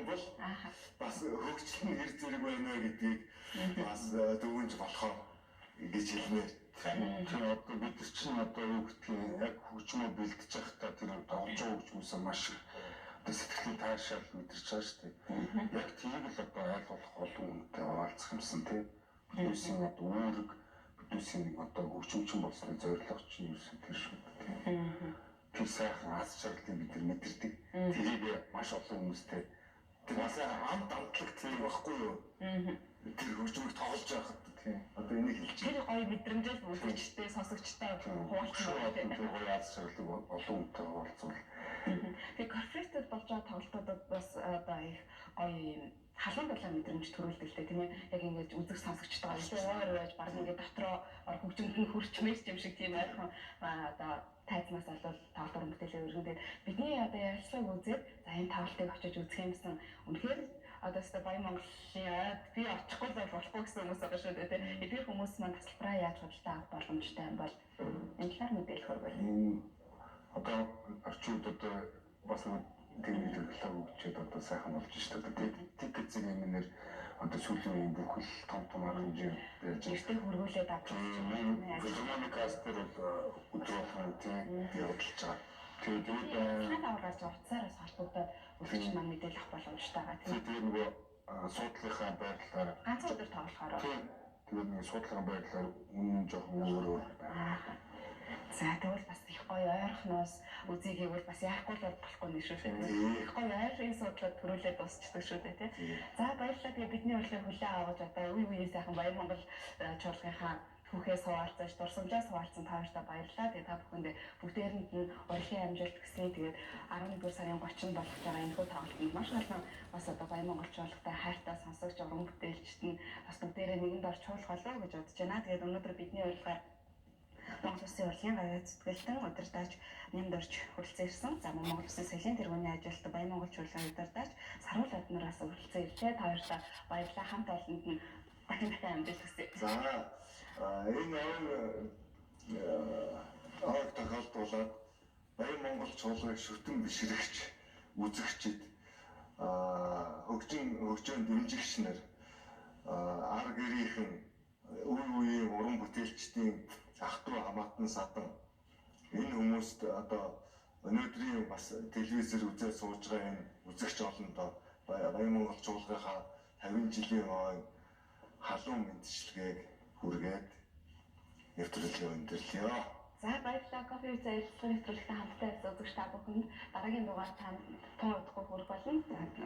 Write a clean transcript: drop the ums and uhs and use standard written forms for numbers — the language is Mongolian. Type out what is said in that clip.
бол бас хөгжлийн хэр зэрэг байна гэдгийг бас дүгнж болохоор гэж хэлмээр. Тэр одоо бид чинь одоо юу гэдгийг яг хөгжмөө бэлдэж байхдаа тэр тоглож байгаа хөгжмөөсөө маш одоо сэтгэлийн таашаал мэдэрч байгаа шүү дээ. Яг тийм л одоо ойлгох олон үнэтэй хуваалцах юмсан тийм. Биднээсийн одоо үүрэг биднээсийн одоо хөгжимчин болсны зорилго чинь юу гэсэн тэр шүү дээ. Тэр сайхан аз жаргалыг бид нар мэдэрдэг. Тэрийг маш олон хүмүүстэй тэр бас амт амтлаг тийм байхгүй юу? Тэр хөгжмийг тоглож байхад тийм. Одоо энийг хэлж байна. Тэр гоё мэдрэмжэл үзэгчтэй, сонсогчтой хуваалцах тийм гоё аз жаргалыг олон хүнтэй хуваалцвал. Тэгээ корпоратив болж байгаа тоглолтуудад бас одоо их гоё халуун талаа мэдрэмж төрүүлдэг л дээ тийм ээ. Яг ингэж үзэг сонсогчтойгоо өөр байж баг ингээд дотроо хөгжимд нь хүрчмээр юм шиг тийм айхан одоо тайзнаас болвол тоглолт бүтээлээ өргөдөд бидний одоо ярилцлагыг үзээд за энэ тоглолтыг очиж үзэх юмсан үнэхээр одоо өстө Баян Монголын би очихгүй болохгүй гэсэн хүмүүс байгаа шүү дээ тийм. Эдгээр хүмүүс маань тасалбараа яаж худалдаа авах боломжтой юм бол энэ талаар мэдээлэх хэрэггүй. Одоо орчууд одоо бас тийм төлөвлөлөө өгчөөд одоо сайхан болж шүү дээ. Тикет зэмээр одоо сүүлийн үеийн бүхэл том арга хэмжээ ярьж байгаа. Эртний хөргүүлээд авч байгаа. Филармоникаас тэр бол өдрөөр тийм явуулж байгаа. Тэгээд цаана аваад утсаараас холбогдоод үзэгч маань мэдээлэл авах боломжтой байгаа тийм. Тэгээд нөгөө суудлынхаа байдлаар ганц өдөр тоглохоор тэгээд нэг суудлын байдлаар үнэн жоохон өөр байна. За тэгвэл бас их гоё ойрхоноос үзийгийг бол бас яахгүй л болохгүй нэ шүү дээ. Их гоё ойрын судлаад төрүүлээд дуусчдаг шүү дээ тийм. За баярлалаа. Тэгээ бидний урилгыг хүлээн аваад одоо үе сайхан Баян Монгол чуулгынхаа түүхээс хуваалцаж дурсамжаас хуваалцсан та хоёртаа баярлалаа. Тэгээ та бүхэндээ бүгдээрэнд нь урилгын амжилт хүсье. Тэгээд 11 сарын 30-нд болох байгаа энэхүү тоглолтод маш олон бас одоо Баян Монгол чуулгатай хайртай сонсогч уран бүтээлчд нь бас бүгдээрээ нэгэнд орж чуулах болов гэж бодож байна. Тэгээд өнөөдөр бидний урилгаар Монгол Улсын урлагийн гавьяа зүтгэлтэн удирдаач нэмд орж хүрэлцэн ирсэн. За Монгол Улсын соёлын тэргүүний ажилтнаа Баян Монгол чуулгын удирдаач Саруул Аднараас хүрэлцэн ирлээ. Та хоёртаа баярлалаа. Хамт олонд нь дахин амжилт хүсье. За энэ аваг тохиолдуулаад Баян Монгол чуулгыг шүтэн бишрэгч үзэгчид хөгжим дэмжигч нар ар гэрийнхэн үе үеийн уран бүтээлчдийн ах トゥ хамаатан садан энэ хүмүүст одоо өнөөдрийн бас телевизээр үзээд сууж байгаа энэ үзэгч олондоо Баян Монгол чуулгынхаа 50 жилийн хойно халуун мэдчилгээг хүргээд нэвтрүүлгээ өндөрлөё. За баярлалаа. Кофе үзээ нэвтрүүлэгтэй хамтдаа үзэгч та бүхэнд дараагийн дугаар тань тун удахгүй хүрэх болно.